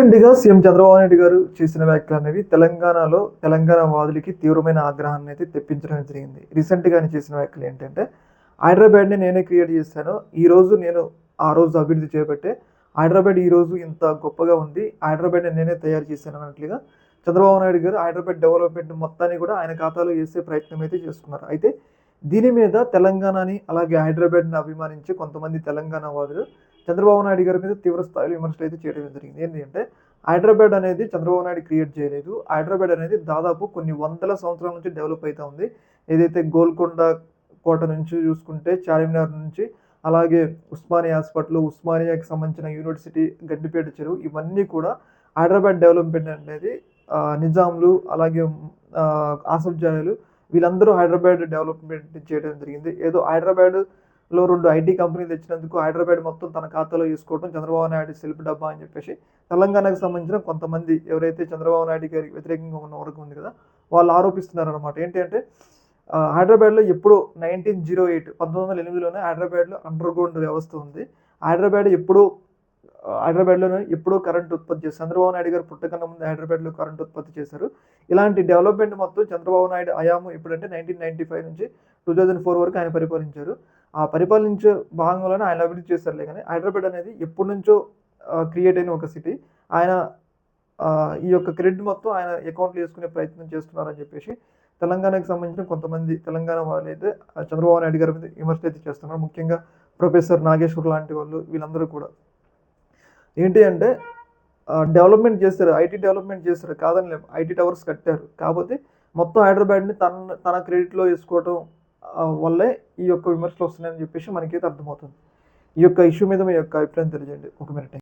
రీసెంట్‌గా సీఎం చంద్రబాబు నాయుడు గారు చేసిన వ్యాఖ్యలనేవి తెలంగాణలో తెలంగాణ వాదులకి తీవ్రమైన ఆగ్రహాన్ని అయితే తెప్పించడం జరిగింది. రీసెంట్‌గా ఆయన చేసిన వ్యాఖ్యలు ఏంటంటే, హైదరాబాద్‌ని నేనే క్రియేట్ చేశాను. ఈరోజు నేను ఆ రోజు అభివృద్ధి చేపట్టే హైదరాబాద్ ఈరోజు ఇంత గొప్పగా ఉంది. హైదరాబాద్‌ని నేనే తయారు చేశాను అన్నట్లుగా చంద్రబాబు నాయుడు గారు హైదరాబాద్ డెవలప్‌మెంట్ మొత్తాన్ని కూడా ఆయన ఖాతాలో ఏసే ప్రయత్నం అయితే చేస్తున్నారు. అయితే దీని మీద తెలంగాణని అలాగే హైదరాబాద్‌ని అభిమానించే కొంతమంది తెలంగాణ వాదులు చంద్రబాబు నాయుడు గారి మీద తీవ్ర స్థాయిలో విమర్శలు అయితే చేయడం జరిగింది. ఏంటి అంటే హైదరాబాద్ అనేది చంద్రబాబు నాయుడు క్రియేట్ చేయలేదు. హైదరాబాద్ అనేది దాదాపు కొన్ని వందల సంవత్సరాల నుంచి డెవలప్ అయితా ఉంది. ఏదైతే గోల్కొండ కోట నుంచి చూసుకుంటే చార్మినార్ నుంచి అలాగే ఉస్మానియా హాస్పిటల్, ఉస్మానియాకి సంబంధించిన యూనివర్సిటీ, గడ్డిపేట చెరువు ఇవన్నీ కూడా హైదరాబాద్ డెవలప్‌మెంట్ అనేది నిజాంలు అలాగే ఆసఫ్ జాహీలు వీళ్ళందరూ హైదరాబాద్ డెవలప్‌మెంట్ చేయడం జరిగింది. ఏదో హైదరాబాద్‌లో 2 ఐటీ కంపెనీలు తెచ్చినందుకు హైదరాబాద్ మొత్తం తన ఖాతాలో ఏసుకోవడం చంద్రబాబు నాయుడు సెల్ఫ్ డబ్బా అని చెప్పేసి తెలంగాణకు సంబంధించిన కొంతమంది ఎవరైతే చంద్రబాబు నాయుడు గారికి వ్యతిరేకంగా ఉన్న వర్గం ఉంది కదా! వాళ్ళు ఆరోపిస్తున్నారనమాట. ఏంటి అంటే హైదరాబాద్‌లో ఎప్పుడో 1908లోనే హైదరాబాద్‌లో అండర్ గ్రౌండ్ వ్యవస్థ ఉంది. హైదరాబాద్ ఎప్పుడో హైదరాబాద్‌లోనే ఎప్పుడో కరెంట్ ఉత్పత్తి చేశారు. చంద్రబాబు నాయుడు గారు పుట్టకన్నా ముందు హైదరాబాద్‌లో కరెంట్ ఉత్పత్తి చేశారు. ఇలాంటి డెవలప్‌మెంట్ మొత్తం చంద్రబాబు నాయుడు హయాము ఎప్పుడంటే 1995 నుంచి 2004 వరకు ఆయన పరిపాలించారు. ఆ పరిపాలించే భాగంలోనే ఆయన అభివృద్ధి చేశారులే గానీ, హైదరాబాద్ అనేది ఎప్పటినుంచో క్రియేట్ అయిన ఒక సిటీ. ఆయన ఈ యొక్క క్రెడిట్ మొత్తం ఆయన అకౌంట్‌లో యేసుకునే ప్రయత్నం చేస్తున్నారని చెప్పేసి తెలంగాణకు సంబంధించిన కొంతమంది తెలంగాణ వాళ్ళైతే చంద్రబాబు నాయుడు గారి మీద విమర్శలైతే చేస్తున్నారు. ముఖ్యంగా ప్రొఫెసర్ నాగేశ్వర్ లాంటి వాళ్ళు వీళ్ళందరూ కూడా. ఏంటి అంటే డెవలప్‌మెంట్ చేశారు. ఐటీ డెవలప్‌మెంట్ చేశారు. కాదనలేం. ఐటీ టవర్స్ కట్టారు. కాపోతే మొత్తం హైదరాబాద్‌ని తన క్రెడిట్‌లో ఏసుకోవటం వల్లే ఈ యొక్క విమర్శలు వస్తున్నాయని చెప్పేసి మనకైతే అర్థమవుతుంది. ఈ యొక్క ఇష్యూ మీద మీ యొక్క అభిప్రాయం తెలియజేయండి. ఒక మినిట్.